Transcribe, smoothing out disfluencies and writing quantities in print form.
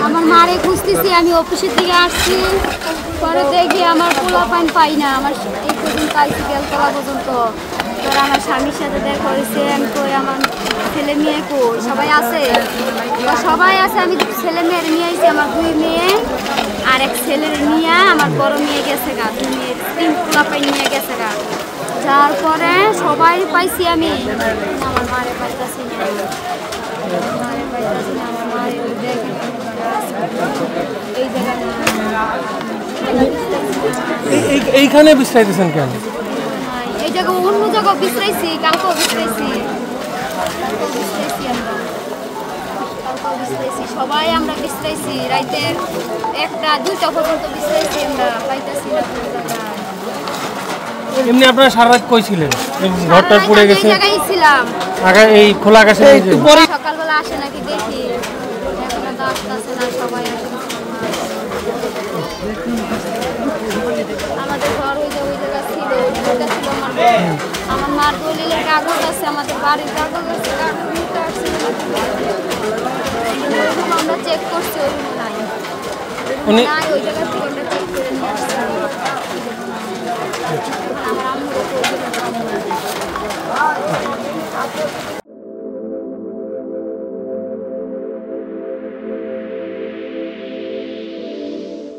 আমার মারে খুঁজতেছি, আমি অফিসের দিকে আসছি, পরে দেখি আমার পোলা পাইন পাই না। আমার এই পর্যন্ত পাইছি বেলতলা পর্যন্ত। পরে আমার স্বামীর সাথে দেখা হয়েছে, আমি কই আমার ছেলে মেয়ে কই, সবাই আছে? সবাই আছে, আমি ছেলে মেয়ের নিয়ে আইছি, আমার 2 মেয়ে আর এক ছেলের নিয়ে আমার বড় মেয়ে গেছে গা, 2 মেয়ে 3 পোলা পাইন নিয়ে গেছে গা। যার পরে সবাই পাইছি আমি, আমার মারে পাইতাছি না, মারে পাইতাছি না, আমার মারে দেখে এই জায়গায় এইখানে বিশ্রাইতেছেন কেন? এই জায়গা অন্য জায়গায় বিশ্রাইছি, কালকেও বিশ্রাইছি, সবাই আমরা বিশ্রাইছি, রাইতে 1টা 2টা পর্যন্ত বিশ্রাইছি, আমরা পাইতাছি না কোনো জায়গায়। এমনি আপনারা সারা রাত কই ছিলেন? ঘরটা পড়ে গেছে, এই জায়গায় ছিলাম। আগে এই খোলা আকাশে সকালবেলা আসে নাকি দেখি, এখন তো আসতেছে না, সবাই আসে। আমাদের ঘর ওই জায়গা ছিল, ওইটা ছিল আমার মার দলিলের কাগজ আছে, আমাদের বাড়ির কাগজ আছে, আমরা চেক করছি, ওইগুলো নাই, নাই ওই জায়গা থেকে আমরা চেক করে নিয়ে আসছি। আমার আম্মু